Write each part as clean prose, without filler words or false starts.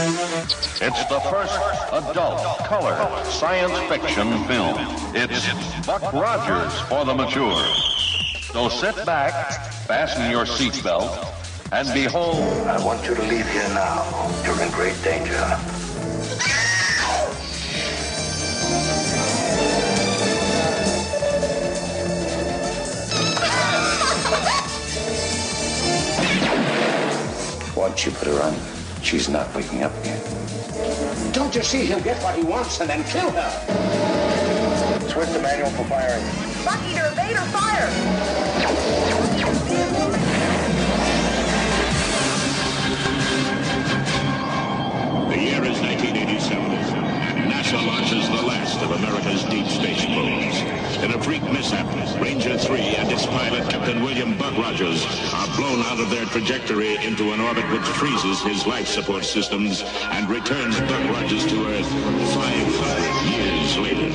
It's the first adult color science fiction film. It's Buck Rogers for the mature. So sit back, fasten your seatbelt, and behold... I want you to leave here now. You're in great danger. Once you put her on, she's not waking up again. Don't you see he'll get what he wants and then kill her? Switch the manual for firing. Buck, either evade or fire. The year is 1987, and NASA launches the last of America's deep space probes. In a freak mishap, Ranger 3 and its pilot, Captain William Buck Rogers, are blown out of their trajectory into an orbit which freezes his life support systems and returns Buck Rogers to Earth 500 years later.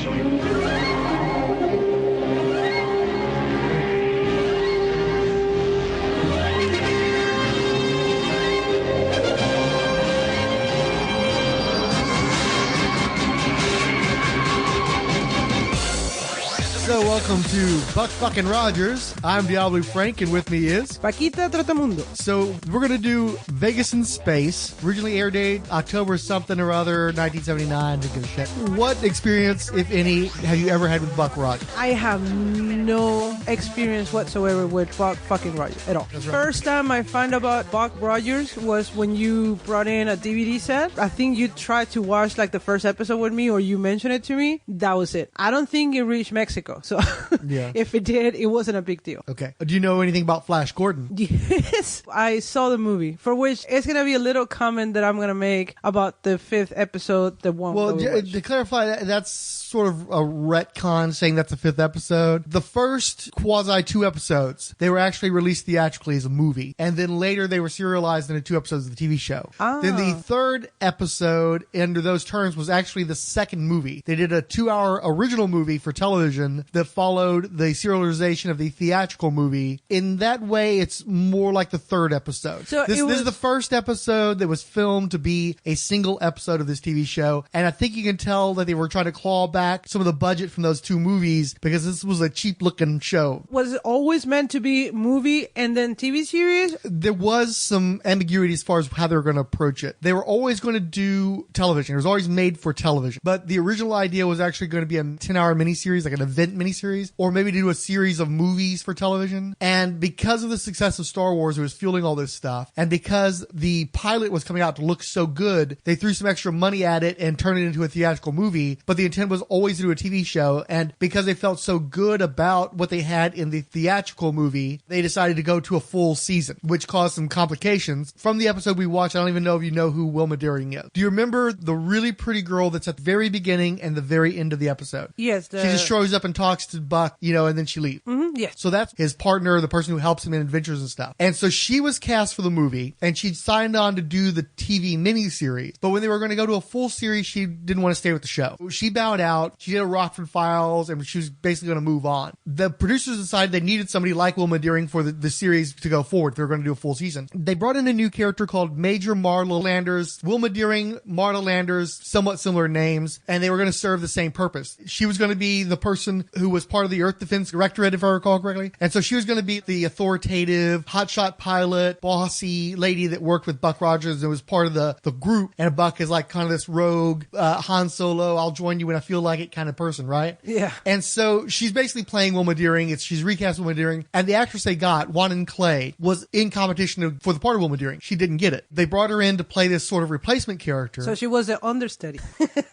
So welcome to Buck Fucking Rogers. I'm Diabolu Frank, and with me is Pekita Trotamundos. So we're going to do Vegas in Space. Originally air date October something or other, 1979. Don't give a shit. What experience, if any, have you ever had with Buck Rogers? I have no experience whatsoever with Buck fucking Rogers at all. That's right. First time I found about Buck Rogers was when you brought in a DVD set. I think you tried to watch like the first episode with me, or you mentioned it to me. That was it. I don't think it reached Mexico. So Yeah. if it did, it wasn't a big deal. Okay. Do you know anything about Flash Gordon? Yes, I saw the movie, for which it's going to be a little comment that I'm going to make about the fifth episode, the one Well, that we watched. to clarify, that's sort of a retcon saying that's the fifth episode. The first quasi 2 episodes, they were actually released theatrically as a movie. And then later they were serialized into 2 episodes of the TV show. Then the third episode, under those terms, was actually the second movie. They did a 2-hour original movie for television that followed the serialization of the theatrical movie. In that way, it's more like the third episode. So This is the first episode that was filmed to be a single episode of this TV show. And I think you can tell that they were trying to claw back some of the budget from those 2 movies because this was a cheap looking show. Was it always meant to be movie and then TV series? There was some ambiguity as far as how they were going to approach it. They were always going to do television. It was always made for television. But the original idea was actually going to be a 10-hour miniseries, like an event miniseries, or maybe to do a series of movies for television. And because of the success of Star Wars, it was fueling all this stuff. And because the pilot was coming out to look so good, they threw some extra money at it and turned it into a theatrical movie. But the intent was always to do a TV show. And because they felt so good about what they had in the theatrical movie, they decided to go to a full season, which caused some complications. From the episode we watched, I don't even know if you know who Wilma Deering is. Do you remember the really pretty girl that's at the very beginning and the very end of the episode? Yes. She just shows up and talks to Buck, and then she leaves. Yes. So that's his partner, the person who helps him in adventures and stuff. And so she was cast for the movie, and she'd signed on to do the TV miniseries. But when they were going to go to a full series, she didn't want to stay with the show. She bowed out. She did a Rockford Files, and she was basically going to move on. The producers decided they needed somebody like Wilma Deering for the series to go forward. They were going to do a full season. They brought in a new character called Major Marla Landers. Wilma Deering, Marla Landers, somewhat similar names, and they were going to serve the same purpose. She was going to be the person who was part of the Earth Defense Directorate, if I recall correctly. And so she was going to be the authoritative, hotshot pilot, bossy lady that worked with Buck Rogers and was part of the group. And Buck is like kind of this rogue, Han Solo, I'll join you when I feel like it kind of person, right? Yeah. And so she's basically playing Wilma Deering. She's recast Wilma Deering. And the actress they got, Juanin Clay, was in competition for the part of Wilma Deering. She didn't get it. They brought her in to play this sort of replacement character. So she was an understudy.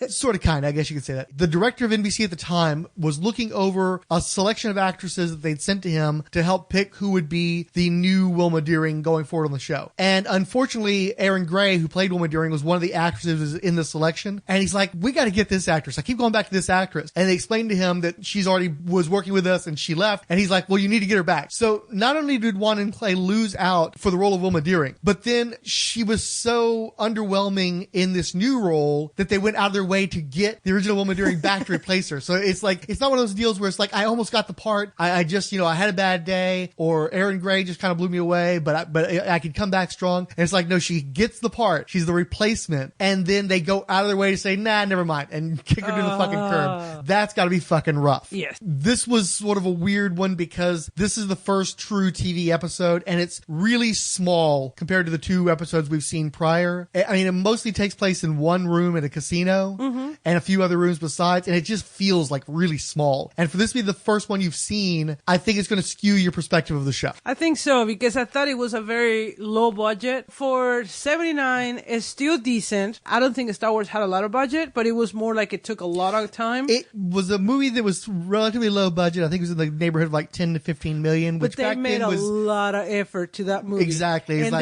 Sort of, kind of, I guess you could say that. The director of NBC at the time was looking over a selection of actresses that they'd sent to him to help pick who would be the new Wilma Deering going forward on the show. And unfortunately, Erin Gray, who played Wilma Deering, was one of the actresses in the selection. And he's like, we got to get this actress. I keep going back to this actress. And they explained to him that she's already was working with us and she left. And he's like, well, you need to get her back. So not only did Juanin Clay lose out for the role of Wilma Deering, but then she was so underwhelming in this new role that they went out of their way to get the original Wilma Deering back to replace her. So it's like, it's not one of those deals where where it's like, I almost got the part. I just, I had a bad day, or Aaron Gray just kind of blew me away, but I could come back strong. And it's like, no, she gets the part. She's the replacement. And then they go out of their way to say, nah, never mind, and kick her to the fucking curb. That's got to be fucking rough. Yes. This was sort of a weird one because this is the first true TV episode, and it's really small compared to the 2 episodes we've seen prior. I mean, it mostly takes place in one room at a casino and a few other rooms besides, and it just feels like really small. And for this to be the first one you've seen, I think it's going to skew your perspective of the show. I think so, because I thought it was a very low budget. For 79, it's still decent. I don't think Star Wars had a lot of budget, but it was more like it took a lot of time. It was a movie that was relatively low budget. I think it was in the neighborhood of like 10 to 15 million, which but they back made then was a lot of effort to that movie. Exactly. And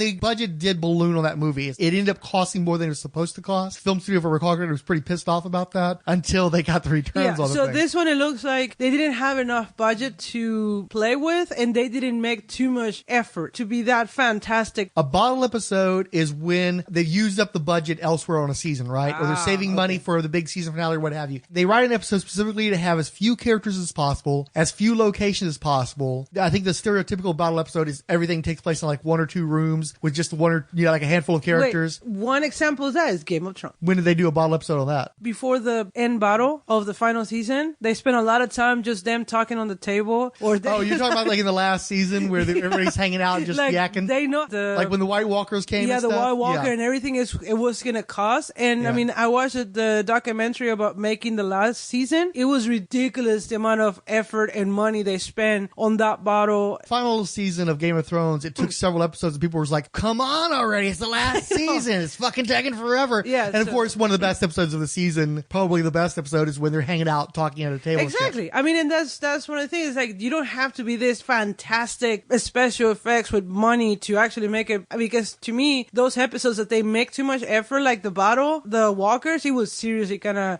the budget did balloon on that movie. It ended up costing more than it was supposed to cost. Film studio, if I recall, was pretty pissed off about that until they got the returns on the so thing. This one, it looks like they didn't have enough budget to play with, and they didn't make too much effort to be that fantastic. A bottle episode is when they used up the budget elsewhere on a season, right? Or they're saving money for the big season finale or what have you. They write an episode specifically to have as few characters as possible, as few locations as possible. I think the stereotypical bottle episode is everything takes place in like 1 or 2 rooms with just one or like a handful of characters. Wait, one example of that is Game of Thrones. When did they do a bottle episode on that? Before the end battle of the final season, they spent a lot of time just them talking on the table. Or you're talking about like in the last season where everybody's hanging out and just like, yakking? They know like when the White Walkers came and stuff? Yeah, the White Walker and everything it was going to cost. And I mean, I watched the documentary about making the last season. It was ridiculous the amount of effort and money they spent on that bottle. Final season of Game of Thrones, it took several episodes and people were like, come on already, it's the last season. It's fucking taking forever. Yeah, and of course, one of the best episodes of the season, probably the best episode, is when they're hanging out talking at a table. Exactly. I mean, and that's one of the things. Like, you don't have to be this fantastic special effects with money to actually make it. Because to me, those episodes that they make too much effort, like the bottle, the walkers, it was seriously kind of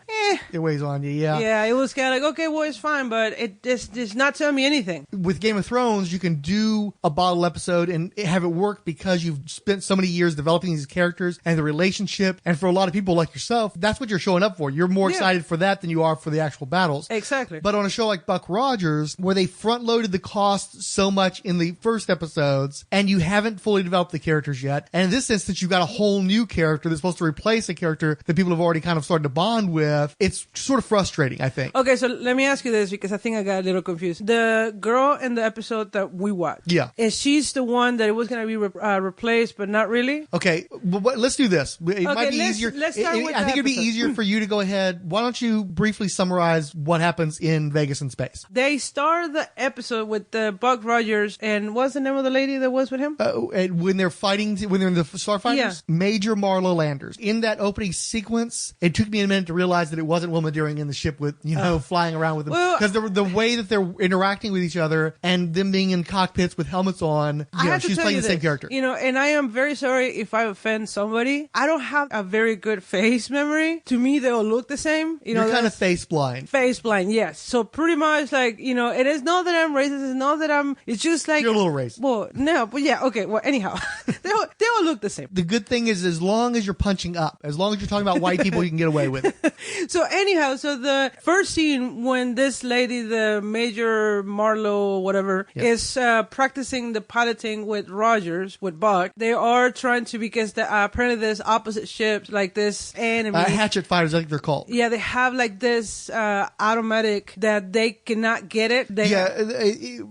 It weighs on you, yeah. Yeah, it was kind of like, okay, well, it's fine, but it's not telling me anything. With Game of Thrones, you can do a bottle episode and have it work because you've spent so many years developing these characters and the relationship. And for a lot of people like yourself, that's what you're showing up for. You're more excited for that than you are for the actual battles. Exactly. But on a show like Buck Rogers, where they front-loaded the cost so much in the first episodes, and you haven't fully developed the characters yet, and in this instance, you've got a whole new character that's supposed to replace a character that people have already kind of started to bond with, it's sort of frustrating, I think. Okay, so let me ask you this, because I think I got a little confused. The girl in the episode that we watched, is she's the one that it was going to be replaced, but not really? Okay, well, let's do this. It might be easier. Let's start with I think it'd be easier for you to go ahead. Why don't you briefly summarize what happens in Vegas in space? They start the episode with the Buck Rogers, and what's the name of the lady that was with him? When they're fighting, when they're in the Starfighters, Major Marla Landers. In that opening sequence, it took me a minute to realize that it wasn't Wilma Deering in the ship with, flying around with them. Because the way that they're interacting with each other and them being in cockpits with helmets on, she's playing the same character. And I am very sorry if I offend somebody. I don't have a very good face memory. To me, they all look the same. You're kind of face blind. Face blind, yes. So pretty much like, it is not that I'm racist. It's not that it's just like. You're a little racist. Well, no, but yeah, okay. Well, anyhow, they all look the same. The good thing is, as long as you're punching up, as long as you're talking about white people, you can get away with it. So anyhow, the first scene when this lady, the Major Marla, whatever, is practicing the piloting with Rogers, with Buck, they are trying to, because apparently there's opposite ships, like this enemy. Hatchet fighters, I think they're called. Yeah, they have like this automatic that they cannot get it.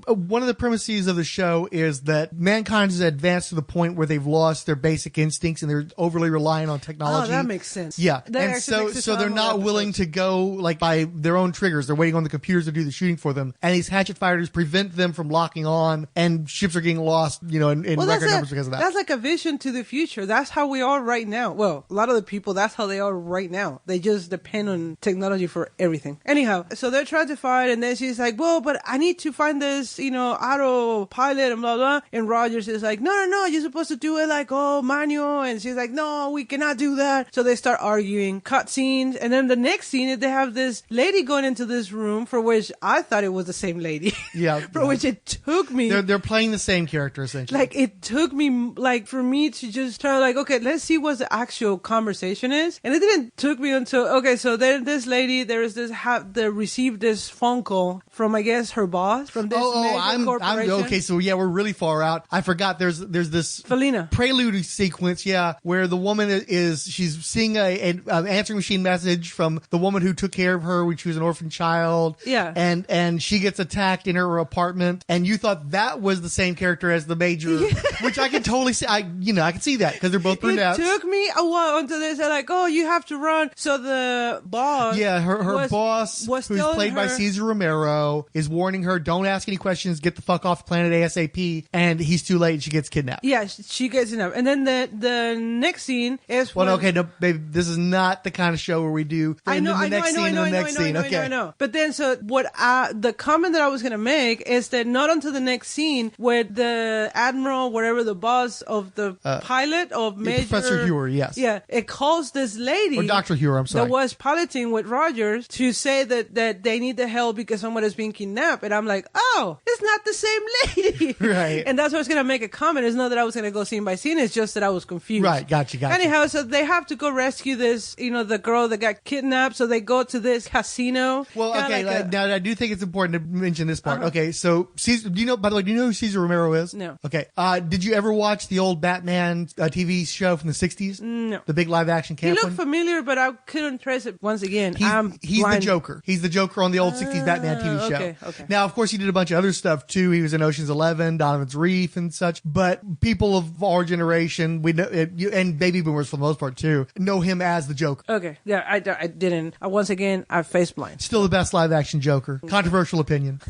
One of the premises of the show is that mankind has advanced to the point where they've lost their basic instincts and they're overly reliant on technology. Oh, that makes sense. Yeah. And so they're not willing to go like by their own triggers. They're waiting on the computers to do the shooting for them. And these hatchet fighters prevent them from locking on, and ships are getting lost, in record numbers because of that. That's like a vision to the future. That's how we are right now. Well, a lot of the people, that's how they are right now. They just depend on technology for everything. Anyhow, so they're trying to fight, and then she's like, well, but I need to find this, autopilot and blah, blah. And Rogers is like, no, you're supposed to do it like, manual. And she's like, no, we cannot do that. So they start arguing, cut scenes. And then the next scene, they have this lady going into this room, for which I thought it was the same lady. Yeah. For which it took me. They're playing the same character, essentially. Like, it took me, for me to just try, okay, let's see what the actual conversation is. And it didn't took me until, okay, so then this lady, there is this received this phone call from, I guess, her boss from this major corporation. Okay. So yeah, we're really far out. I forgot. There's this Felina prelude sequence, where the woman she's seeing an answering machine message from the woman who took care of her when she was an orphan child. Yeah. And she gets attacked in her apartment, and you thought that was the same character as the major, which I can totally see. I can see that because they're both brunettes. It took me a while until they said like, "Oh, you have to run." So the boss, her boss, was who's played by Cesar Romero, is warning her, "Don't ask any questions. Get the fuck off the planet ASAP." And he's too late. And she gets kidnapped. Yeah, she gets enough. And then the next scene is no, baby, this is not the kind of show where we do. I know. But then, so the comment that I was gonna make is that not until the next scene where the admiral, whatever the boss of the pilot of Major Professor Huer, yes, it calls this lady or Dr. Huer, I'm sorry, that was piloting with Rogers to say that they need the help because someone is being kidnapped, and I'm like, oh, it's not the same lady, right? And that's why I was gonna make a comment. It's not that I was gonna go scene by scene. It's just that I was confused. Right, gotcha. Anyhow, so they have to go rescue this, the girl that got kidnapped. So they go to this casino. Well, okay. Now I do think it's important to mention this part. Okay, so do you know who Cesar Romero is? No. Okay. Did you ever watch the old Batman TV show from the 60s? No. The big live action camp He looked familiar, but I couldn't trace it. Once again, he's the Joker. He's the Joker on the old 60s Batman TV show. Okay. Now, of course, he did a bunch of other stuff too. He was in Ocean's 11, Donovan's Reef, and such. But people of our generation, we know, and baby boomers for the most part too, know him as the Joker. Okay. Yeah, I didn't. Once again, I face blind. Still the best live action Joker. Controversial opinion.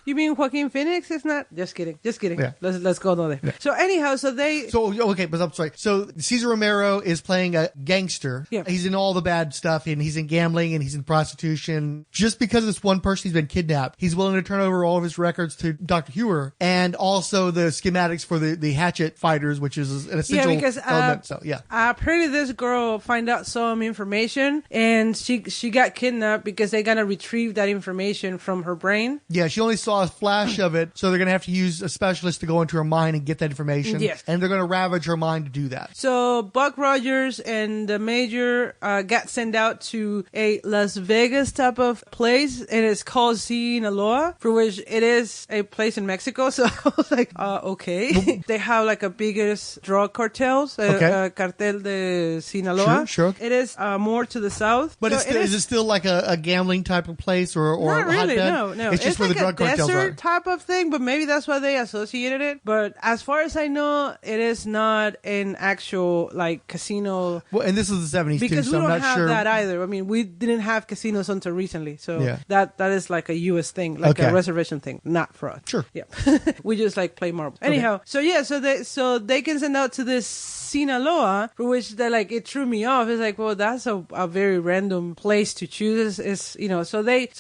You mean Joaquin Phoenix is not? Just kidding. Yeah. Let's go there. Yeah. So anyhow, but I'm sorry. So Cesar Romero is playing a gangster. Yeah. He's in all the bad stuff, and he's in gambling, and he's in prostitution. Just because this one person he's been kidnapped, he's willing to turn over all of his records to Dr. Huer, and also the schematics for the hatchet fighters, which is an essential element. Apparently this girl find out some information, and she got kidnapped because they're gonna retrieve that information from her brain. Yeah, she only saw a flash of it, so they're gonna have to use a specialist to go into her mind and get that information. Yes. And they're gonna ravage her mind to do that. So Buck Rogers and the Major got sent out to a Las Vegas type of place, and it's called Sinaloa, for which it is a place in Mexico. So I was like, okay. They have like a biggest drug cartels, Cartel de Sinaloa. Sure. It is more to the south. But is it still like a gambling type of place or not really? hotbed? No. It's just where like the drug cartels are. Desert type of thing, but maybe that's why they associated it. But as far as I know, it is not an actual like casino. Well, and this is the 70s because too, so we I'm don't not have sure. that either. I mean, we didn't have casinos until recently, so that is like a U.S. thing, like a reservation thing, not for us. Sure. Yeah, we just like play marbles. Anyhow, so they can send out to this Sinaloa, for which they're like, it threw me off. It's like, well, that's a very random place to choose. So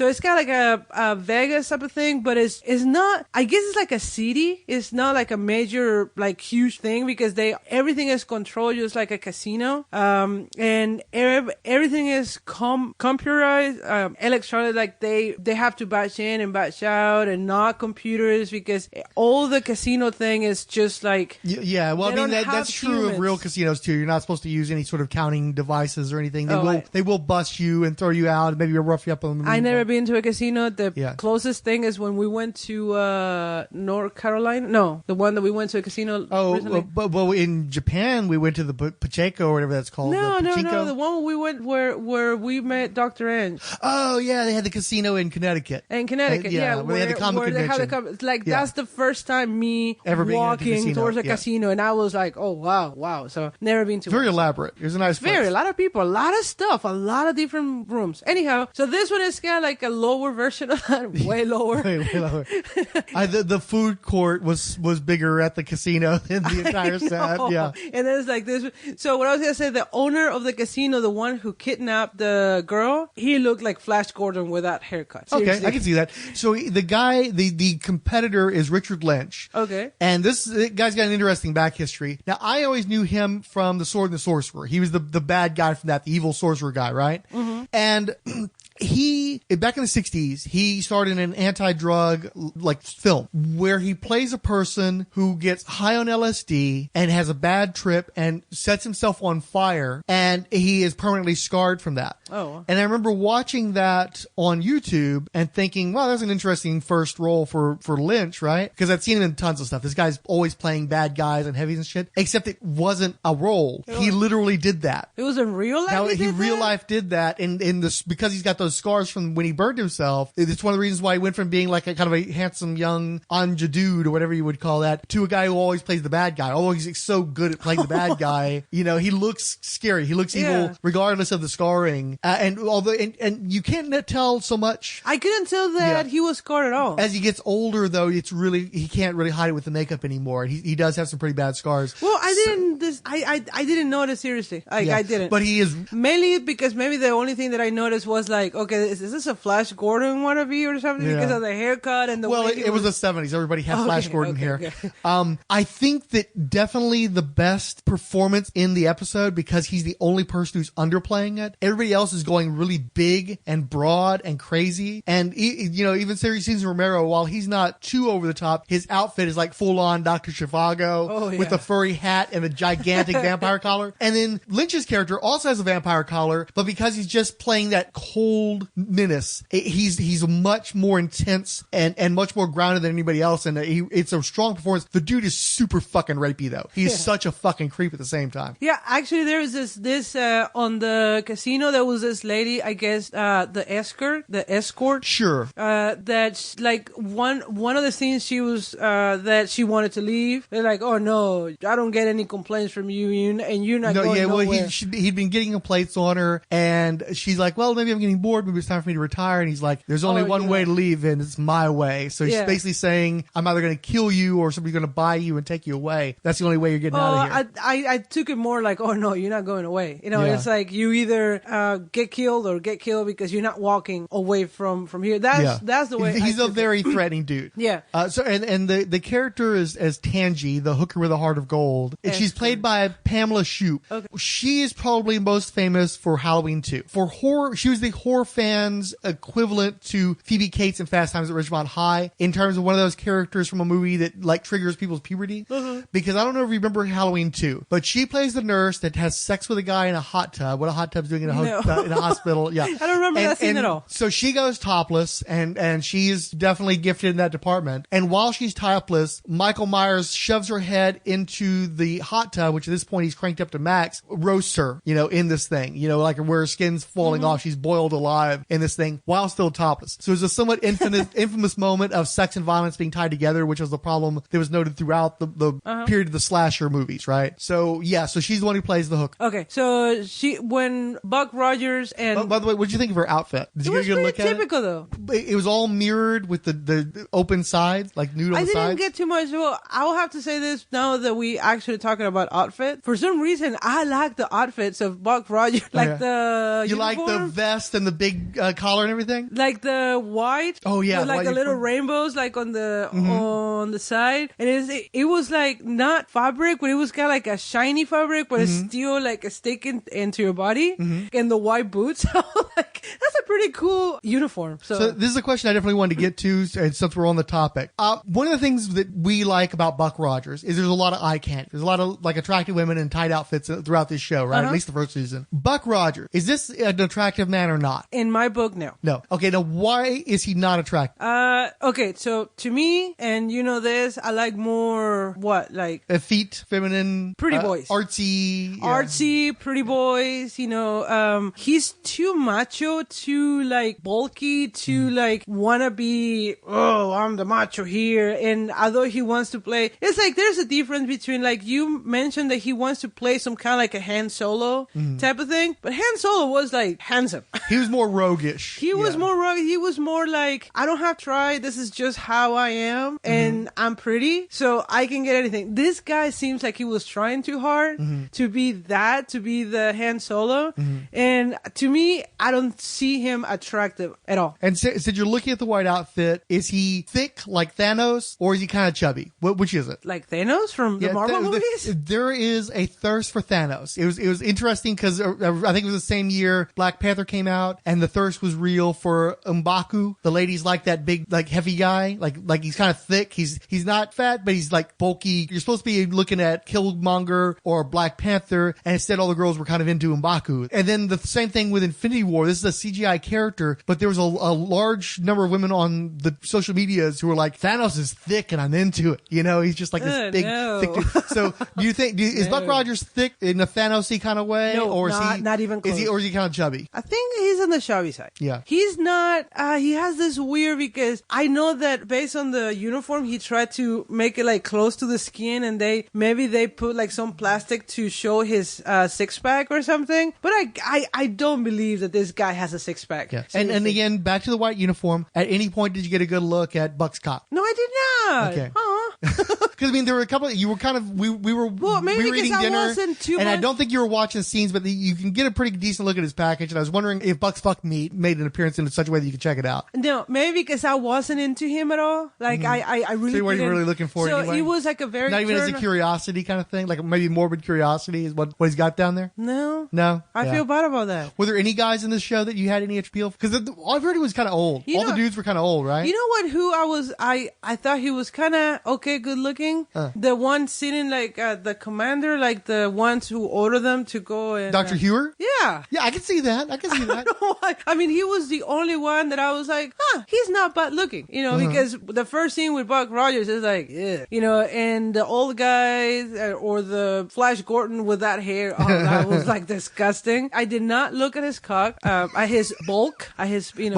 it's got like a Vegas type of thing, but it's not. I guess it's like a city. It's not like a major like huge thing because everything is controlled just like a casino. And everything is computerized, electronic. Like they have to batch in and batch out, and not computers, because all the casino thing is just like Well, I mean that's true of real casinos too. You're not supposed to use any sort of counting devices or anything. They will bust you and throw you out, and maybe rough you up on the I never been to a casino. The closest thing is when we went to North Carolina. No, the one that we went to a casino. Well, in Japan we went to the Pacheco or whatever that's called. No, the one we went where we met Dr. Ange. Oh yeah, they had the casino in Connecticut. Where they had the comic convention. That's the first time me ever walking towards a casino, and I was like, oh wow. So never been to. Very elaborate. It was a nice place. A lot of people, a lot of stuff, a lot of different rooms. Anyhow, so this one is kind of like a lower version of that, way lower. way lower. The food court was bigger at the casino than the entire set. Yeah. And then it's like this. So what I was going to say, the owner of the casino, the one who kidnapped the girl, he looked like Flash Gordon with that haircut. Seriously. Okay, I can see that. So the guy, the competitor is Richard Lynch. Okay. And this guy's got an interesting back history. Now, I always knew him from The Sword and the Sorcerer. He was the bad guy from that, the evil sorcerer guy, right? Mm-hmm. And He, back in the 60s, he starred in an anti-drug like film where he plays a person who gets high on LSD and has a bad trip and sets himself on fire, and he is permanently scarred from that. Oh. And I remember watching that on YouTube and thinking, wow, that's an interesting first role for Lynch, right? Because I've seen him in tons of stuff. This guy's always playing bad guys and heavies and shit, except it wasn't a role. He literally did that. It was in real life? Now, he real life did that, and in this, because he's got those scars from when he burned himself, it's one of the reasons why he went from being like a kind of a handsome young Anja dude or whatever you would call that to a guy who always plays the bad guy. Although he's so good at playing the bad guy, he looks scary. He looks evil regardless of the scarring. And you can't tell so much. I couldn't tell that he was scarred at all. As he gets older, though, he can't really hide it with the makeup anymore. He does have some pretty bad scars. Well, I didn't notice seriously. I didn't. But he is mainly because maybe the only thing that I noticed was like, okay, is this a Flash Gordon wannabe or something because of the haircut and the way it was the 70s. Everybody had Flash Gordon hair. Okay. I think that definitely the best performance in the episode, because he's the only person who's underplaying it. Everybody else is going really big and broad and crazy. And even Cesar Romero, while he's not too over the top, his outfit is like full on Dr. Zhivago with a furry hat and a gigantic vampire collar. And then Lynch's character also has a vampire collar, but because he's just playing that cold menace, he's much more intense and much more grounded than anybody else. And it's a strong performance. The dude is super fucking rapey though. He's such a fucking creep at the same time. Yeah, actually there was this on the casino, there was this lady, I guess, the escort. Sure. That's like one of the scenes she was, that she wanted to leave. They're like, oh no, I don't get any complaints from you and you're not going nowhere. Well, he'd been getting complaints on her, and she's like, well, maybe I'm getting bored. Maybe it's time for me to retire. And he's like, there's only one way to leave, and it's my way. So he's basically saying, I'm either going to kill you or somebody's going to buy you and take you away. That's the only way you're getting out of here. I took it more like, oh no, you're not going away. It's like you either get killed or get killed because you're not walking away from here. That's the way. He's a very threatening dude. Yeah. So the character is as Tangi, the hooker with a heart of gold. And she's played by Pamela Shoop. Okay. She is probably most famous for Halloween 2. For horror, she was the horror fans' equivalent to Phoebe Cates in Fast Times at Ridgemont High in terms of one of those characters from a movie that like triggers people's puberty. Because I don't know if you remember Halloween 2, but she plays the nurse that has sex with a guy in a hot tub. What a hot tub's doing in a hospital. Yeah. I don't remember that scene at all. So she goes topless, and she's definitely gifted in that department. And while she's topless, Michael Myers shoves her head into the hot tub, which at this point he's cranked up to max, roasts her, in this thing, like where her skin's falling off. She's boiled alive in this thing while still topless. So it's a somewhat infamous moment of sex and violence being tied together, which was the problem that was noted throughout the period of the slasher movies, right? So so she's the one who plays the hook. Okay, so when Buck Rogers and... By the way, what did you think of her outfit? Did you get a good look at it? It was pretty typical, though. It was all mirrored with the open sides, like nude on the sides. I didn't get too much. Well, I'll have to say this now that we actually talking about outfit. For some reason, I like the outfits of Buck Rogers. The You uniform. like the vest and the big collar and everything? Like the white. Oh, yeah. With like the little rainbows like on the side. And it was like not fabric, but it was kind of like a shiny fabric, but it's still like a stick into your body. And the white boots. Like, that's a pretty cool uniform. So this is a question I definitely wanted to get to, and since we're on the topic. One of the things that we like about Buck Rogers is there's a lot of eye candy. There's a lot of like attractive women in tight outfits throughout this show, right? At least the first season. Buck Rogers, is this an attractive man or not? In my book, no. No. Okay, now why is he not attractive? Okay, so to me, and you know this, I like more, effete, feminine, pretty boys. Artsy, pretty boys, he's too macho, too like bulky, too like wanna be, I'm the macho here. And although he wants to play, it's like there's a difference between, like you mentioned that he wants to play some kind of like a Han Solo type of thing, but Han Solo was like handsome. He was more roguish. He was more rogue. He was more like, I don't have to try. This is just how I am, and I'm pretty, so I can get anything. This guy seems like he was trying too hard to be the Han Solo, and to me, I don't see him attractive at all. And so you're looking at the white outfit. Is he thick like Thanos, or is he kind of chubby? Which is it? Like Thanos from the Marvel movies? There is a thirst for Thanos. It was interesting because I think it was the same year Black Panther came out, and the thirst was real for M'Baku. The ladies like that big, like heavy guy, like he's kind of thick. He's not fat, but he's like bulky. You're supposed to be looking at Killmonger or Black Panther, and instead all the girls were kind of into M'Baku. And then the same thing with Infinity War. This is a CGI character, but there was a large number of women on the social medias who were like, Thanos is thick and I'm into it. You know, he's just like this big, thick dude. So do you think, is Buck Rogers thick in a Thanos-y kind of way? No, or not even close. Or is he kind of chubby? I think he's on the chubby side. Yeah. He's not, he has this weird, because I know that based on the uniform, he tried to make it like close to the skin, and maybe they put like some plastic to show his six pack or something. But I don't believe that this guy has a six pack. Yeah. And again, back to the white uniform. At any point, did you get a good look at Buck's cock? No, I did not. Okay. Huh? Because I mean, there were a couple. You were kind of we were maybe eating because dinner, I wasn't too and I much. don't think you were watching scenes, but you can get a pretty decent look at his package. And I was wondering if Buck's Fuck Meat made an appearance in such a way that you could check it out. No, maybe because I wasn't into him at all. Like I really. So you weren't didn't. really looking for it So anyway? he was like a very not even as a curiosity kind of thing, like maybe morbid curiosity is what he's got down there. No, I Yeah. feel bad about that. Were there any guys in this show that you had any appeal? Because I've heard he was kind of old. All the dudes were kind of old, right? You know what? Who I thought he was kind of okay, good looking. The one sitting like the commander, like the ones who order them to go and Dr. Hewer? Yeah. Yeah, I can see that. I don't know why. I mean, he was the only one that I was like, he's not bad looking, you know, because the first scene with Buck Rogers is like, yeah, you know, and the old guys or the Flash Gordon with that hair, that was like disgusting. I did not look at his cock, at his bulk, at his, you know.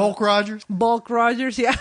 Bulk Rogers, yeah.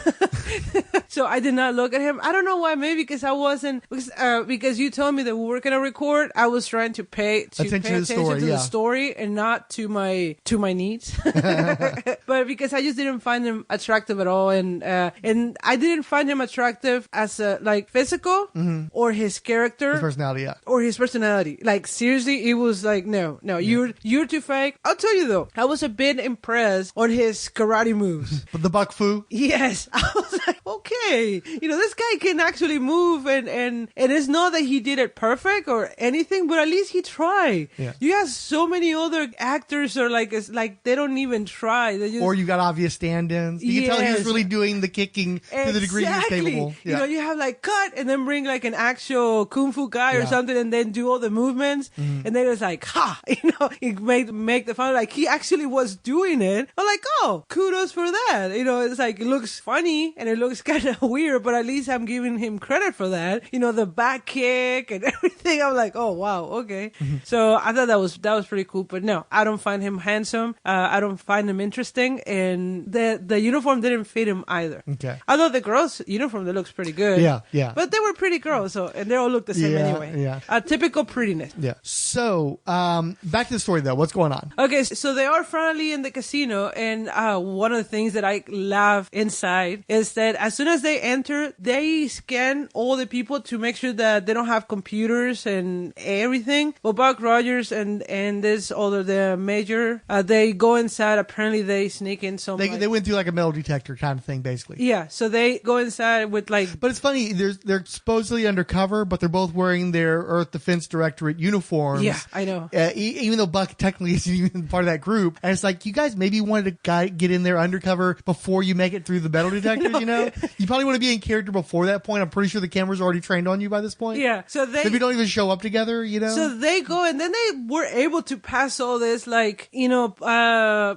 So I did not look at him. I don't know why. Maybe because I wasn't, because you told me that we were going to record. I was trying to pay attention to the story and not to my needs. But because I just didn't find him attractive at all, and I didn't find him attractive as a like physical or his character, his personality, yeah, or his personality. Like seriously, it was like no, you're too fake. I'll tell you though, I was a bit impressed on his karate moves. But the Buck Fu? Yes, I was like, okay, you know, this guy can actually move, and it's not that he did it perfect or anything, but at least he tried. Yeah. You have so many other actors are like, it's like they don't even try. They just, or you got obvious stand-ins. You can tell he was really doing the kicking to the degree he was capable. Yeah. You know, you have like cut and then bring like an actual kung fu guy or something, and then do all the movements, and then it's like, you know, it make the fun. Like he actually was doing it. I'm like, oh, kudos for that. You know, it's like it looks funny and it looks kind of weird, but at least I'm giving him credit for that. You know, the back kick and everything. I'm like, oh wow, okay. So I thought that was pretty cool. But no, I don't find him handsome. I don't find him interesting, and the uniform didn't fit him either. Okay. Although the girls' uniform that looks pretty good. Yeah. But they were pretty girls, so and they all look the same anyway. Yeah. Typical prettiness. Yeah. So back to the story though. What's going on? Okay, so they are finally in the casino, and one of the things that I love inside is that as soon as they enter, they scan all the people to make sure that they don't have computers and everything. But Buck Rogers and this other, the Major, they go inside. Apparently they sneak in some. They went through like a metal detector kind of thing, basically. Yeah, so they go inside with like. But it's funny. They're supposedly undercover, but they're both wearing their Earth Defense Directorate uniforms. Yeah, I know. Even though Buck technically isn't even part of that group, and it's like you guys maybe wanted to get in there undercover before you make it through the metal detectors. You know, you probably want to be in character before that point. I'm pretty sure the camera's already trained on you by this point. Yeah, so maybe don't even show up together. You know, so they go, and then they were able to pass all this, like, you know,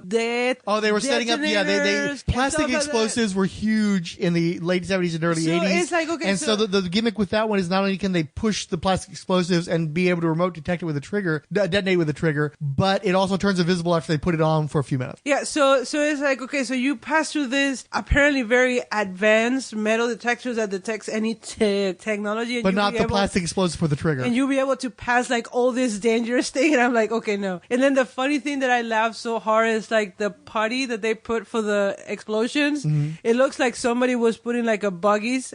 they were setting up. Yeah, they plastic explosives were huge in the late 70s and early 80s. It's like, okay, and so the gimmick with that one is not only can they push the plastic explosives and be able to remote detect it with a trigger, detonate with a trigger, but it also turns invisible after they put it on for a few minutes. Yeah, so it's like, okay, so you pass through this apparently very advanced metal detectors that detects any technology, and but not the plastic explosives for the trigger. And you'll be able to pass like all this dangerous thing, and I'm like, okay, no. And then the funny thing that I laugh so hard is like the putty that they put for the explosions. It looks like somebody was putting like a boogers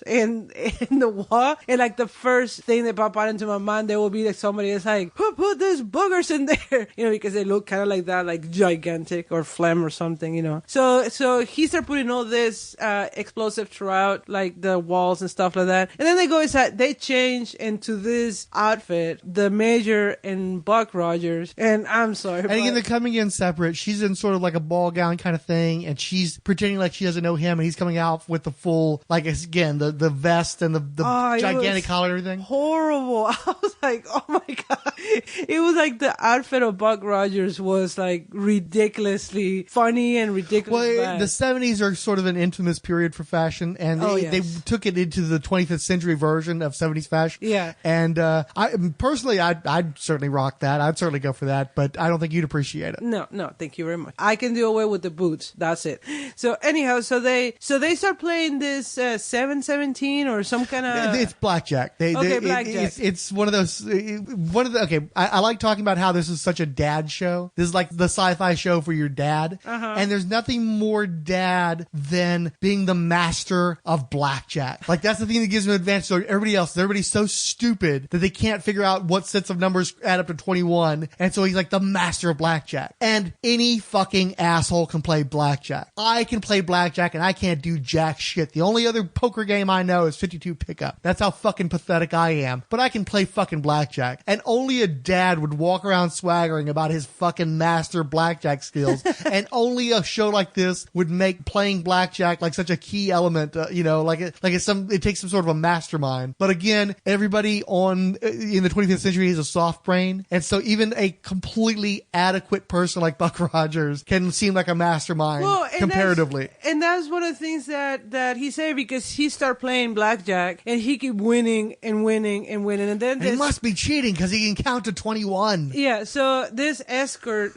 in the wall, and like the first thing that popped out into my mind, there will be like somebody is like, who put this boogers in there? You know, because they look kind of like that, like gigantic or phlegm or something, you know. So So he started putting all this explosive throughout, like the walls and stuff like that. And then they go inside. They change into this outfit, the Major and Buck Rogers. And I'm sorry, and again, they're coming in separate. She's in sort of like a ball gown kind of thing, and she's pretending like she doesn't know him, and he's coming out with the full, like, again, the vest and the gigantic collar and everything. Horrible. I was like, oh my God. It was like the outfit of Buck Rogers was like ridiculously funny and ridiculous. Well, the 70s are sort of an infamous period for fashion, and they took it into the 25th century version of 70s fashion. Yeah. And I'd certainly rock that. I'd certainly go for that, but I don't think you'd appreciate it. No, thank you very much. I can do away with the boots. That's it. So anyhow, so they start playing this 717 or some kind of... It's blackjack. Blackjack. It's one of those... I like talking about how this is such a dad show. This is like the sci-fi show for your dad. And there's nothing more dad than being the master of blackjack. Like, that's the thing that gives him an advantage over everybody else. Everybody's so stupid that they can't figure out what sets of numbers add up to 21. And so he's like the master of blackjack. And any fucking asshole can play blackjack. I can play blackjack and I can't do jack shit. The only other poker game I know is 52 pickup. That's how fucking pathetic I am. But I can play fucking blackjack. And only a dad would walk around swaggering about his fucking master blackjack skills. And only a show like this would make playing blackjack like such a key element, it takes some sort of a mastermind. But again, everybody in the 25th century has a soft brain. And so even a completely adequate person like Buck Rogers can seem like a mastermind comparatively. And that's one of the things that he said, because he started playing blackjack and he kept winning and winning and winning. And then he must be cheating because he can count to 21. Yeah. So this escort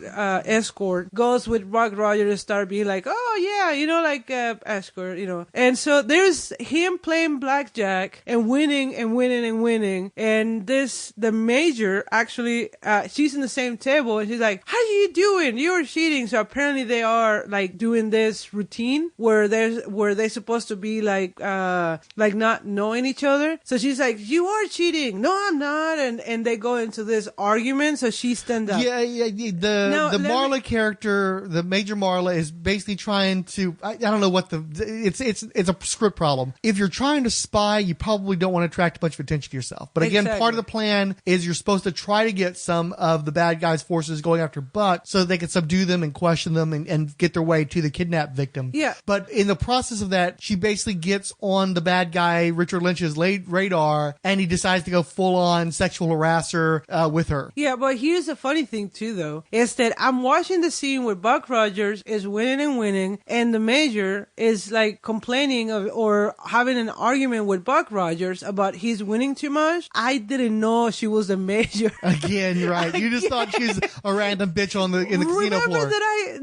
goes with Buck Rogers to start being like, oh yeah, escort, And so there's him playing blackjack and winning and winning and winning. And the Major actually, she's in the same table and she's like, how are you doing? You're cheating. So apparently they are like doing this routine where they're supposed to be like not knowing each other. So she's like, you are cheating. No, I'm not. And they go into this argument. So she stands up. Yeah. The Marla character, the Major Marla, is basically trying to, I don't know what it's a script problem. If you're trying to spy, you probably don't want to attract a bunch of attention to yourself. But again, part of the plan is you're supposed to try to get some of the bad guys' forces going after Buck so they can subdue them and question them and get their way to the kidnapped victim. Yeah. But in the process of that, she basically gets on the bad guy, Richard Lynch's radar, and he decides to go full-on sexual harasser with her. Yeah, but here's the funny thing, too, though, is that I'm watching the scene where Buck Rogers is winning and winning, and the Major is, like, complaining or having an argument with Buck Rogers about he's winning too much. I didn't know she was the Major. Again, right. You just thought she was a random bitch in the casino floor. Remember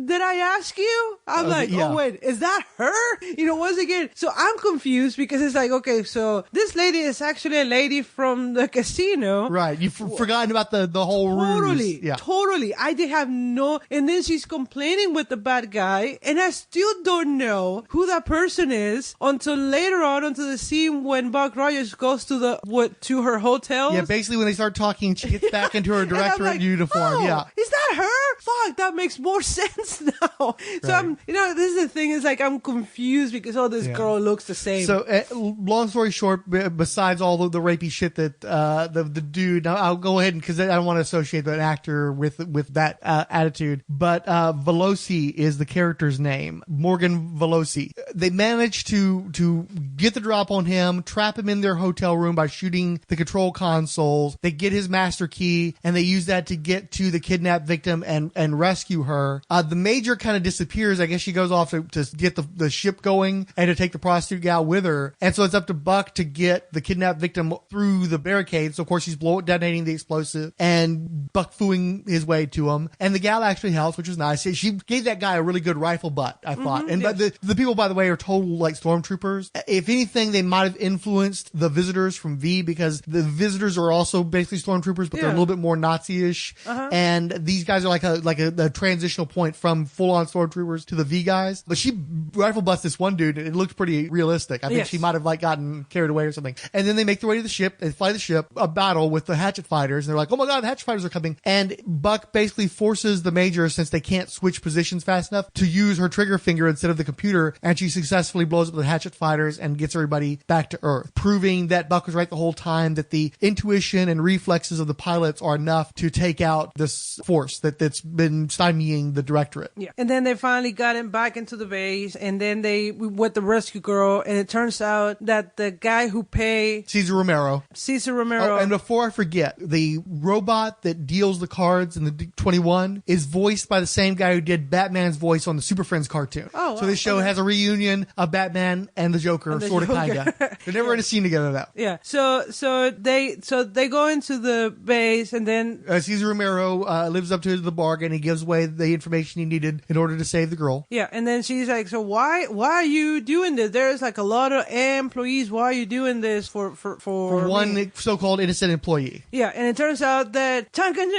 that I asked you? I'm yeah. Oh, wait, is that her? Once again, so I'm confused because it's like, okay, so this lady is actually a lady from the casino. Right. You've forgotten about the whole ruse. Totally. I did have no, and then she's complaining with the bad guy, and I still don't know who that person is until later on, until the scene when Buck Rogers goes to her hotel. Yeah, basically when they start talking, she gets back into her directorate uniform. Yeah. Is that her? Fuck, that makes more sense now. So I'm, this is the thing, is like I'm confused because this girl looks the same. So long story short, besides all the rapey shit that the dude, now I'll go ahead because I don't want to associate an actor with that attitude, but Veloci is the character's name, Morgan Veloci. They managed to get the drop on him, trap him in their hotel room by shooting the control consoles. They get his master key and they use that to get to the kidnapped victim and rescue her. The Major kind of disappears. I guess she goes off to get the ship going and to take the prostitute gal with her. And so it's up to Buck to get the kidnapped victim through the barricade. So of course she's detonating the explosive and Buck fooing his way to him. And the gal actually helps, which was nice. She gave that guy a really good rifle butt, I thought. And the people, by the way, are total like stormtroopers. If anything, they might have influenced the visitors from V, because the visitors are also basically stormtroopers, but they're a little bit more Nazi-ish. And these guys are like a a transitional point from full-on stormtroopers to the V guys. But she rifle busts this one dude, and it looked pretty realistic. I think she might have like gotten carried away or something. And then they make their way to the ship. They fly the ship, a battle with the hatchet fighters, and they're like, oh my god, the hatchet fighters are coming. And Buck basically forces the Major, since they can't switch positions fast enough, to use her trigger finger instead of the computer, and she successfully blows up the hatchet fighters and gets everybody back to Earth, proving that Buck was right the whole time, that the intuition and reflexes of the pilots are enough to take out this force that's been stymieing the Directorate. Yeah. And then they finally got him back into the base, and then they with the rescue girl, and it turns out that the guy who paid Cesar Romero. Oh, and before I forget, the robot that deals the cards in the D21 is voiced by the same guy who did Batman's voice on the Super Friends cartoon. Oh, wow. So this show has a reunion of Batman and the Joker, sort of, kind of. They're never in a scene together, though. Yeah. So they go into the base, and then Cesar Romero lives up to the bargain. He gives away the information he needed in order to save the girl. Yeah, and then she's like, so why are you doing this? There's like a lot of employees. Why are you doing this for one so-called innocent employee? Yeah, and it turns out that Chicken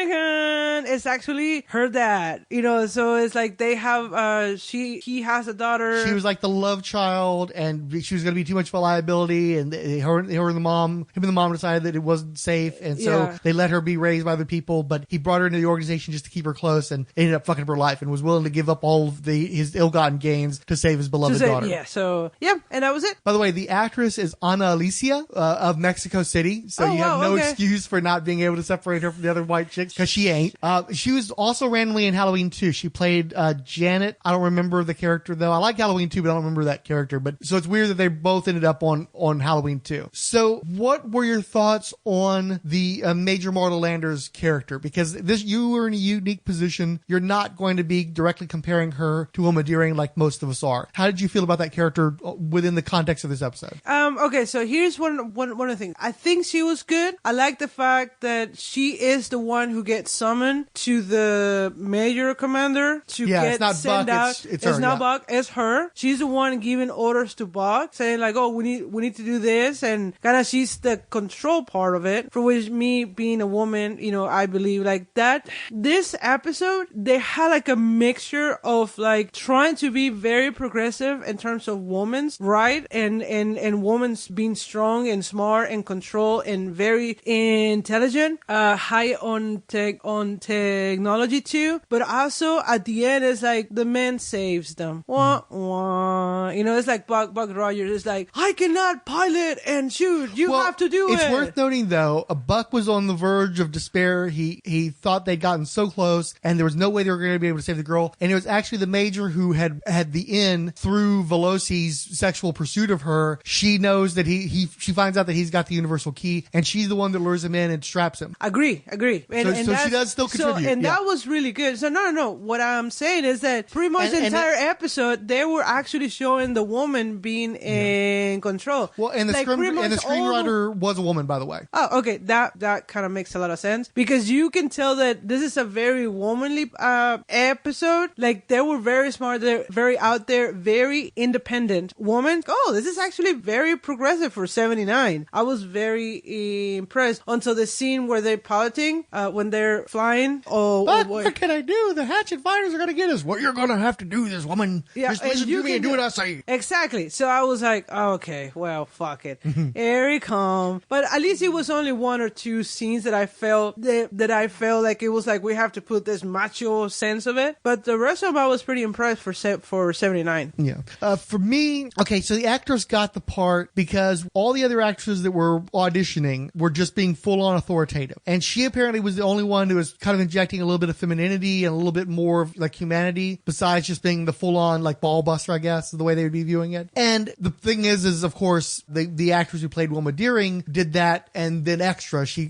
is actually her dad. So it's like they have he has a daughter. She was like the love child, and she was going to be too much of a liability, and him and the mom decided that it wasn't safe, and so they let her be raised by other people, but he brought her into the organization just to keep her close, and ended up fucking up her life, and was willing to give up all of his ill-gotten gains to save his beloved daughter. Yeah, so, yeah, and that was it. By the way, the actress is Ana Alicia of Mexico City, so you have no excuse for not being able to separate her from the other white chicks, because she ain't. She was also randomly in Halloween 2. She played Janet. I don't remember the character, though. I like Halloween 2, but I don't remember that character. But so it's weird that they both ended up on Halloween 2. So what were your thoughts on the Major Marla Landers character? Because you were in a unique position. You're not going to be directly comparing her to Uma Deering like most of us are. How did you feel about that character within the context of this episode? Okay, so here's one of the things. I think she was good. I like the fact that she is the one who gets summoned to the Major Commander to get sent out. It's her, not Buck. It's her. She's the one giving orders to Buck, saying like, "Oh, we need to do this," and kind of she's the control part of it. For which me being a woman, I believe like that. This episode, they had like a mixture of like trying to be very progressive in terms of women's right and women's being strong and smart and control and very intelligent, high on technology too. But also at the end, it's like the man saves them. Wah, wah. It's like Buck Rogers. It's like, I cannot pilot and shoot. You have to do it. It's worth noting though, Buck was on the verge of despair. He thought they'd gotten so close and there was no way they were going to be able to save the girl. And it was actually the Major who had the in through Veloci's sexual pursuit of her. She knows that she finds out that he's got the universal key, and she's the one that lures him in and straps him. Agree. So she does still contribute. That was really good. So no. What I'm saying is that pretty much the entire episode, they were actually showing the woman being in control. Well, and the screenwriter was a woman, by the way. Oh, okay. That kind of makes a lot of sense, because you can tell that this is a very womanly episode. Like, they were very smart, they're very out there, very independent woman. Oh, this is actually very progressive for 79. I was very impressed until the scene where they're piloting, when they're flying. What can I do? The hatchet fighters are going to get us. What you're going to have to do, this woman. Yeah, just listen to me and do what I say. Exactly. So I was like, okay, well, fuck it. Very calm. But at least it was only one or two scenes that I felt like it was like, we have to put this macho sense of it. But the rest of them, I was pretty impressed for 79. Yeah. For me, okay, so the actors got the part because all the other actors that were auditioning were just being full on authoritative. And she apparently was the only one who was kind of injecting a little bit of femininity and a little bit more of like humanity, besides just being the full on like ball buster, I guess, is the way they would be viewing it. And the thing is of course, the actress who played Wilma Deering did that and then extra. She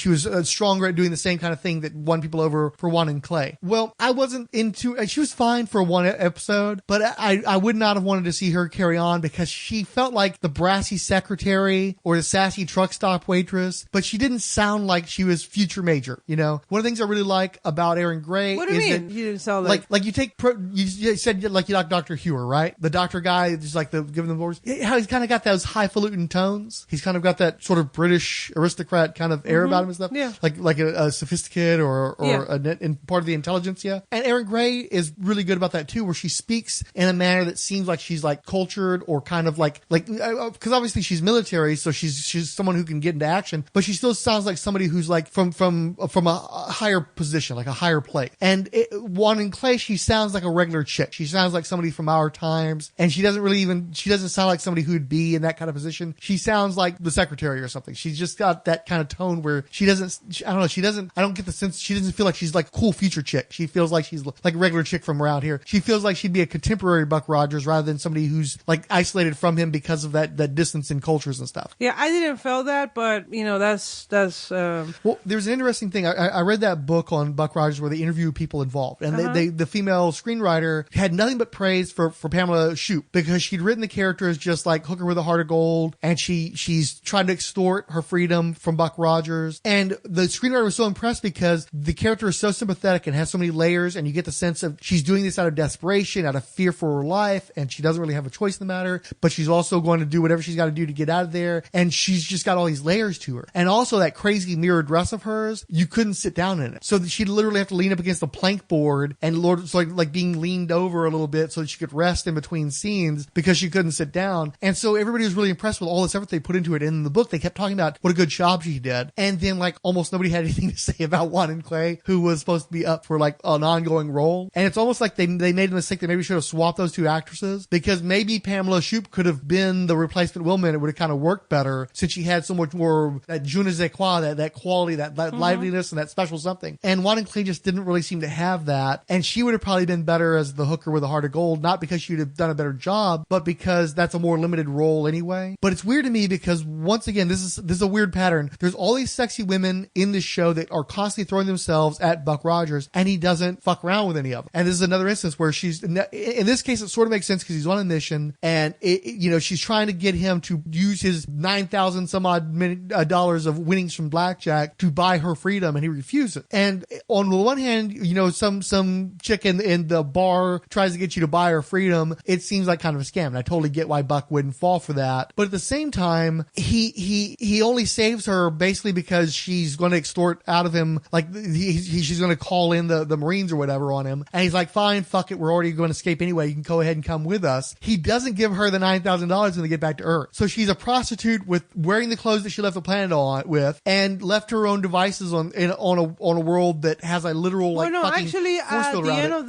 was stronger at doing the same kind of thing that won people over for Juanin Clay. Well, I wasn't into, she was fine for one episode, but I would not have wanted to see her carry on because she felt like the brassy secretary or the sassy truck stop waitress, but she didn't sound like she was future Major, One of the things I really like about Erin Gray what do you mean? You didn't sound like you take you said like you like Dr. Hewer, right? The doctor guy, just like giving them orders. How he's kind of got those highfalutin tones. He's kind of got that sort of British aristocrat kind of air about him and stuff. Yeah. Like a sophisticated or an part of the intelligentsia. And Erin Gray is really good about that too, where she speaks in a manner that seems like she's like cultured or kind of like because obviously she's military, so she's someone who can get into action, but she still sounds like somebody who's like from a higher position, like a higher place. And Juanin Clay, she sounds like a regular chick. She sounds like somebody from our times, and she doesn't sound like somebody who'd be in that kind of position. She sounds like the secretary or something. She's just got that kind of tone where I don't get the sense, she doesn't feel like she's like a cool future chick. She feels like she's like a regular chick from around here. She feels like she'd be a contemporary Buck Rogers rather than somebody who's like isolated from him because of that distance in cultures and stuff. Yeah, I didn't feel that, but that's Well, there's an interesting thing. I read that book on Buck Rogers where they interview people involved, and the female screenwriter had nothing but praise for Pamela Shoop because she'd written the character as just like hooker with a heart of gold, and she's trying to extort her freedom from Buck Rogers. And the screenwriter was so impressed because the character is so sympathetic and has so many layers, and you get the sense of she's doing this out of desperation, out of fear for her life, and she doesn't really have a choice in the matter, but she's also going to do whatever she's got to do to get out of there, and she's just got all these layers to her. And also that crazy mirror dress of hers, you couldn't sit down in it. So she'd literally have to lean up against a plank board and like being leaned over a little bit so that she could rest in between scenes because she couldn't sit down. And so everybody was really impressed with all this effort they put into it. And in the book, they kept talking about what a good job she did. And then like almost nobody had anything to say about Juanin Clay, who was supposed to be up for like an ongoing role. And it's almost like they made a mistake. They maybe should have swapped those two actresses because maybe Pamela Shoop could have been the replacement woman. It would have kind of worked better since she had so much more that je ne sais quoi, that quality, that liveliness and that special something. And Juanin Clay just didn't really seem to have that. And she would have probably been better as the hooker with a heart of gold, not because she'd have done a better job, but because that's a more limited role anyway. But it's weird to me because once again, this is a weird pattern. There's all these sexy women in this show that are constantly throwing themselves at Buck Rogers, and he doesn't fuck around with any of them. And this is another instance where in this case, it sort of makes sense because he's on a mission, and she's trying to get him to use his $9,000 some odd dollars of winnings from blackjack to buy her freedom, and he refuses. And on the one hand, some chick in the bar tries to get you to buy her freedom. It seems like kind of a scam, and I totally get why Buck wouldn't fall for that. But at the same time, he only saves her basically because she's going to extort out of him, like she's going to call in the Marines or whatever on him. And he's like, fine, fuck it, we're already going to escape anyway. You can go ahead and come with us. He doesn't give her the $9,000 when they get back to Earth. So she's a prostitute with wearing the clothes that she left the planet on with, and left her own devices on a world that has a literal like fucking actually at the end of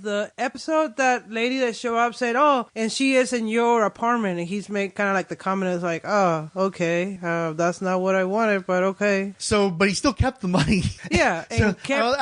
the episode, that lady that showed up said, "Oh, and she is in your apartment," and he's made kind of like the comment is like, "Oh, okay, that's not what I wanted, but okay." So, but he still kept the money. Yeah, and so, kept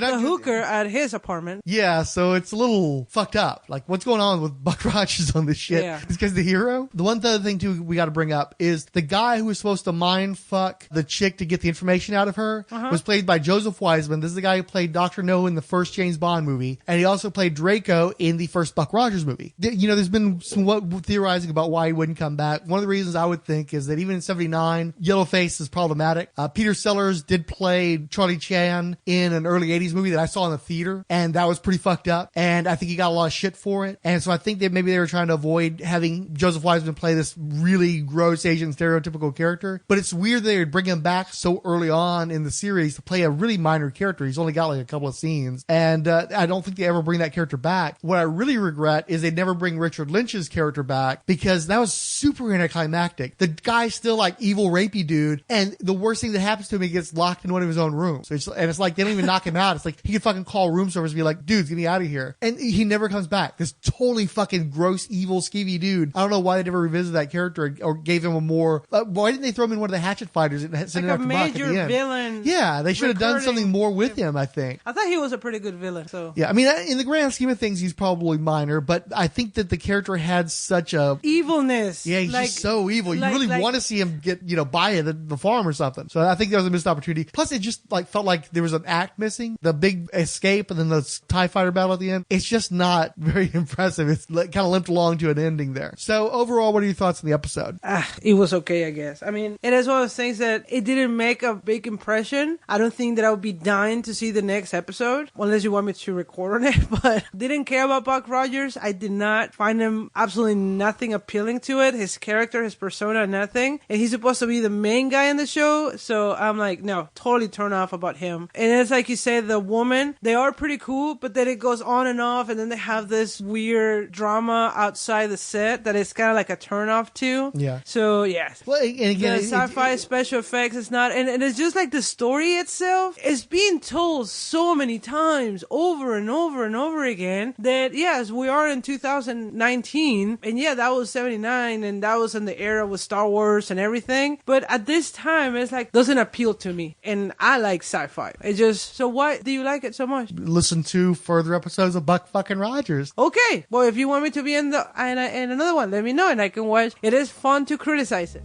the hooker at his apartment. Yeah, so it's a little fucked up. Like, what's going on with Buck Rogers on this shit? Yeah. This guy's the hero. The one other thing too we got to bring up is the guy who was supposed to mind fuck the chick to get the information out of her was played by Joseph Wiseman. This is the guy who played Dr. No in the first James Bond movie, and he also played Draco in the first Buck Rogers movie. There's been some theorizing about why he wouldn't come back. One of the reasons I would think is that even in '79, Yellowface is problematic. Peter Sellers did play Charlie Chan in an early '80s movie that I saw in the theater, and that was pretty fucked up, and I think he got a lot of shit for it. And so I think that maybe they were trying to avoid having Joseph Wiseman play this really gross Asian stereotypical character. But it's weird they would bring him back so early on in the series to play a really minor character. He's only got like a couple of scenes, and I don't think they ever bring that character back. What I really regret is they never bring Richard Lynch's character back, because that was super anticlimactic. The guy's still like evil rapey dude, and the worst thing that happens to him, he gets locked in one of his own rooms. So it's like they don't even knock him out. It's like he could fucking call room service and be like, dudes, get me out of here. And he never comes back. This totally fucking gross, evil, skeevy dude. I don't know why they never revisited that character or gave him a more... why didn't they throw him in one of the hatchet fighters and send him after Buck at the end? Major villain. Yeah, they should have done something more with him, I think. I thought he was a pretty good villain, so... Yeah, I mean, in the grand scheme of things, he's probably minor, but I think that the character had such a... evilness. Yeah, he's just so evil. You really want to see him get, buy it at the farm or something. So I think there was a missed opportunity. Plus, it just felt like there was an act missing. The big escape and then the TIE fighter battle at the end. It's just not very impressive. It's kind of limped along to an ending there. So overall, what are your thoughts on the episode? It was okay, I guess. I mean, it is one of those things that it didn't make a big impression. I don't think that I would be dying to see the next episode, unless you want me to record on it, but didn't care about Buck Rogers. I did not find him absolutely nothing appealing to it. His character, his persona, nothing. And he's supposed to be the main guy in the show, so I'm like, no, totally turn off about him. them. And it's like you say, the woman, they are pretty cool, but then it goes on and off, and then they have this weird drama outside the set that is kind of like a turnoff to. Yeah. So, yes. Well, and again, the sci-fi special effects is not, and it's just like the story itself is being told so many times over and over and over again that, yes, we are in 2019, and yeah, that was 79, and that was in the era with Star Wars and everything, but at this time, it's like, doesn't appeal to me, and I like sci-fi. It just, so why do you like it so much? Listen to further episodes of Buck fucking Rogers. Okay, well, if you want me to be in another one, let me know, and I can watch. It is fun to criticize it.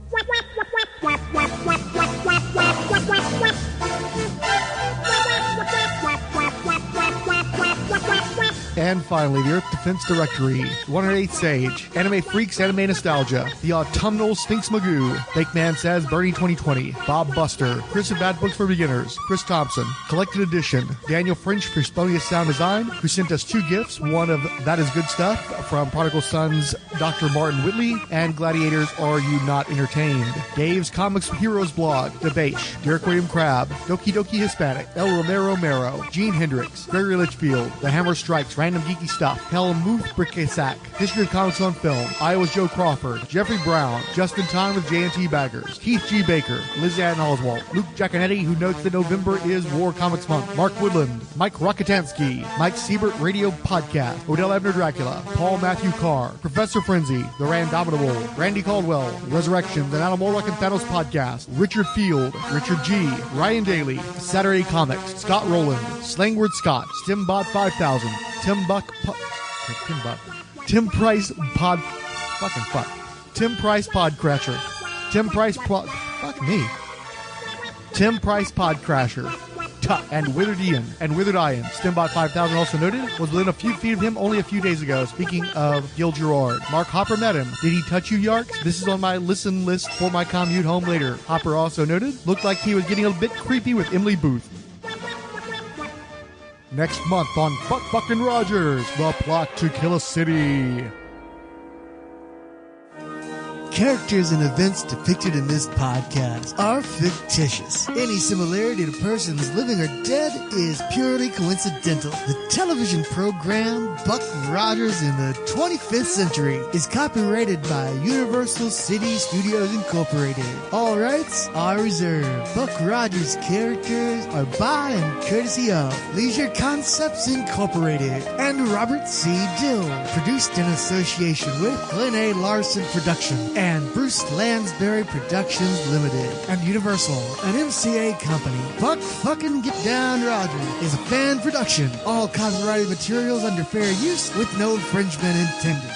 And finally, the Earth Defense Directory, 108th Sage, Anime Freaks, Anime Nostalgia, The Autumnal Sphinx Magoo, Fake Man Says, Bernie 2020, Bob Buster, Chris and Bad Books for Beginners, Chris Thompson, Collected Edition, Daniel French for Sponius Sound Design, who sent us 2 gifts, one of That Is Good Stuff from Prodigal Sons, Dr. Martin Whitley, and Gladiators Are You Not Entertained, Dave's Comics Heroes blog, Debate, Derek William Crabb, Doki Doki Hispanic, El Romero, Gene Hendricks, Gregory Litchfield, The Hammer Strikes, Random Geeky Stuff, Helen Muth Brickesack, History of Comics on Film, Iowa's Joe Crawford, Jeffrey Brown, Just in Time with J&T Baggers, Keith G. Baker, Liz Ann Oswald, Luke Giaconetti, who notes that November is War Comics Month, Mark Woodland, Mike Rockatansky, Mike Siebert Radio Podcast, Odell Ebner Dracula, Paul Matthew Carr, Professor Frenzy, The Randomitable, Randy Caldwell, Resurrections, and Adam Warlock and Thanos Podcast, Richard Field, Richard G., Ryan Daly, Saturday Comics, Scott Rowland, Slangward Scott, Stimbot 5000, Tim Price Podcrasher. Tim Price Podcrasher. And Withered Ian. Stimbot 5000 also noted was within a few feet of him only a few days ago. Speaking of Gil Gerard, Mark Hopper met him. Did he touch you, Yarks? This is on my listen list for my commute home later. Hopper also noted, looked like he was getting a bit creepy with Emily Booth. Next month on Buck Fucking Rogers, the plot to kill a city. Characters and events depicted in this podcast are fictitious. Any similarity to persons living or dead is purely coincidental. The television program Buck Rogers in the 25th Century is copyrighted by Universal City Studios Incorporated. All rights are reserved. Buck Rogers characters are by and courtesy of Leisure Concepts Incorporated and Robert C. Dill. Produced in association with Glenn A. Larson Productions and Bruce Lansbury Productions Limited and Universal, an MCA company. Buck Fucking Get Down Rogers is a fan production. All copyrighted materials under fair use with no infringement intended.